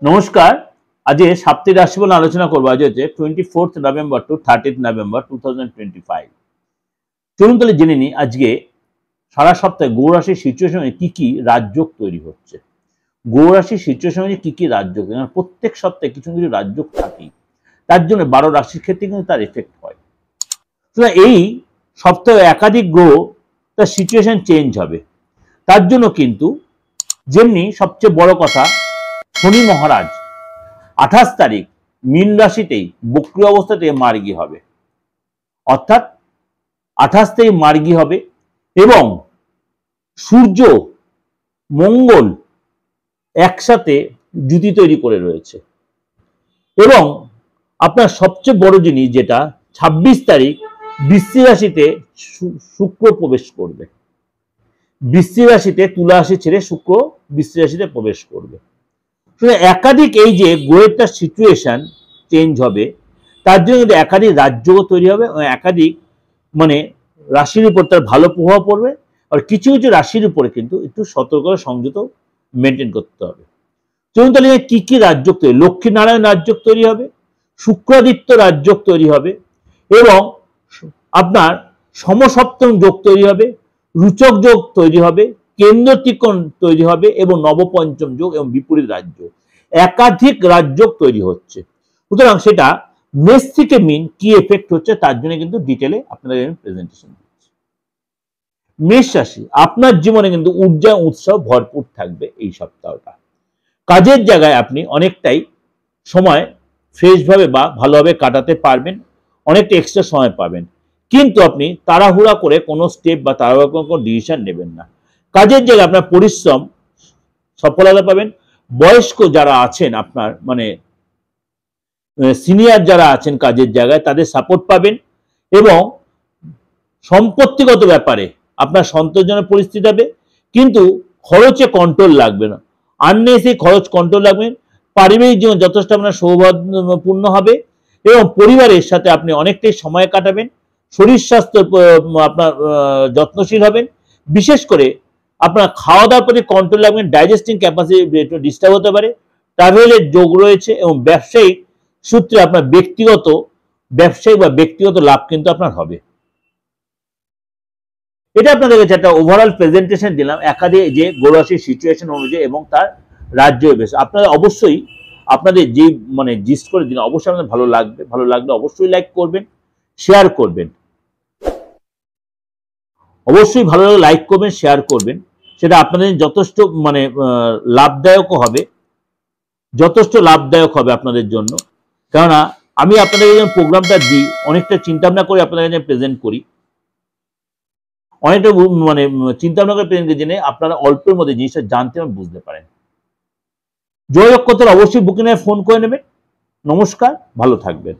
নমস্কার। আজ সাপ্তাহিক রাশিফল আলোচনা করবো। আজ হচ্ছে 24th November two 30th November 2025। চলুন তাহলে জেনে নিই আজকে সারা সপ্তাহে গৌর রাশির সিচুয়েশনে কি কি রাজযোগ তৈরি হচ্ছে। গৌর রাশির সিচুয়েশনে কি কি রাজযোগ, প্রত্যেক সপ্তাহে কিছু কিছু রাজযোগ থাকেই, তার জন্য 12 রাশির ক্ষেত্রে কিন্তু তার এফেক্ট হয়। এই সপ্তাহে একাধিক গ্রহ তার সিচুয়েশন চেঞ্জ হবে। তার জন্য কিন্তু যেমনি সবচেয়ে বড় কথা, শনি মহারাজ 28 তারিখ মীন রাশিতেই বক্রী অবস্থাতে মার্গী হবে, অর্থাৎ 28 তারিখ মার্গী হবে এবং সূর্য মঙ্গল একসাথে জুতি তৈরি করে রয়েছে। এবং আপনার সবচেয়ে বড় জিনিস যেটা 26 তারিখ বৃশ্চিক রাশিতে শুক্র প্রবেশ করবে। বৃশ্চিক রাশিতে তুলা রাশি ছেড়ে শুক্র বৃশ্চিক রাশিতে প্রবেশ করবে। একাধিক এই যে গ্রহের সিচুয়েশন চেঞ্জ হবে, তার জন্য কিন্তু একাধিক রাজযোগ তৈরি হবে, একাধিক রাশির উপর তার ভালো প্রভাব পড়বে। আর কিছু কিছু রাশির উপরে কিন্তু একটু সতর্কতা সংযত মেনটেন করতে হবে। চলুন তাহলে কি কি রাজযোগ তৈরি। লক্ষ্মী নারায়ণ রাজযোগ তৈরি হবে, শুক্রাদিত্য রাজযোগ তৈরি হবে এবং আপনার সমসপ্তম যোগ তৈরি হবে, রুচক যোগ তৈরি হবে, কেন্দ্র ত্রিকোণ তৈরি হবে এবং নবপঞ্চম যোগ এবং বিপরীত রাজযোগ, একাধিক রাজযোগ তৈরি হচ্ছে। সুতরাং সেটা মেষ থেকে মিন কি এফেক্ট হচ্ছে তার জন্য কিন্তু ডিটেলে আপনাদের আমি প্রেজেন্টেশন দিচ্ছি। মেষ রাশি, আপনার জীবনে কিন্তু ঊর্জা উৎসাহ ভরপুর থাকবে এই সপ্তাহটা। কাজের জায়গায় আপনি অনেকটাই সময় ফ্রেশ ভাবে বা ভালোভাবে কাটাতে পারবেন, অনেকটা এক্সট্রা সময় পাবেন, কিন্তু আপনি তাড়াহুড়া করে কোনো স্টেপ বা তাড়াহুড়া করে কোনো ডিসিশন নেবেন না। কাজের জায়গায় আপনার পরিশ্রম সফলতা পাবেন। বয়স্ক যারা আছেন, আপনার সিনিয়র যারা আছেন কাজের জায়গায়, তাদের সাপোর্ট পাবেন এবং সম্পত্তিগত ব্যাপারে আপনার সন্তোষজনক পরিস্থিতি হবে, কিন্তু খরচে কন্ট্রোল লাগবে না, আননেসেসারি খরচ কন্ট্রোল রাখবেন। পারিবারিক জীবন যথেষ্ট আপনার সৌভাগ্যপূর্ণ হবে এবং পরিবারের সাথে আপনি অনেকটাই সময় কাটাবেন। শরীর স্বাস্থ্য আপনার যত্নশীল হবেন। বিশেষ করে আপনার খাওয়া দাওয়ার প্রতি কন্ট্রোল রাখবেন, ডাইজেস্টিং ক্যাপাসিটি একটু ডিস্টার্ব হতে পারে। ট্রাভেলের যোগ রয়েছে এবং ব্যবসায়িক সূত্রে আপনার ব্যবসায়িক বা ব্যক্তিগত লাভ কিন্তু আপনার হবে। এটা আপনাদের কাছে একটা ওভারঅল প্রেজেন্টেশন দিলাম একাধিক যে গৌর রাশির সিচুয়েশন অনুযায়ী এবং তার রাজ্য বেশ। আপনারা অবশ্যই আপনাদের যে জিস্ট করে দিন, অবশ্যই আপনাদের ভালো লাগবে। ভালো লাগলে অবশ্যই লাইক করবেন, শেয়ার করবেন। অবশ্যই ভালো লাগলে লাইক করবেন, শেয়ার করবেন। সেটা আপনাদের যথেষ্ট লাভদায়ক হবে, যথেষ্ট লাভদায়ক হবে আপনাদের জন্য। কেননা আমি আপনাদের যখন প্রোগ্রামটা দিই, অনেকটা চিন্তা ভাবনা করে আপনাদের কাছে প্রেজেন্ট করি, অনেকটা চিন্তা ভাবনা করে প্রেজেন্ট জেনে আপনারা অল্পের মধ্যে জিনিসটা জানতে এবং বুঝতে পারেন। যোগাযোগ করতে অবশ্যই বুকিং এ ফোন করে নেবেন। নমস্কার, ভালো থাকবেন।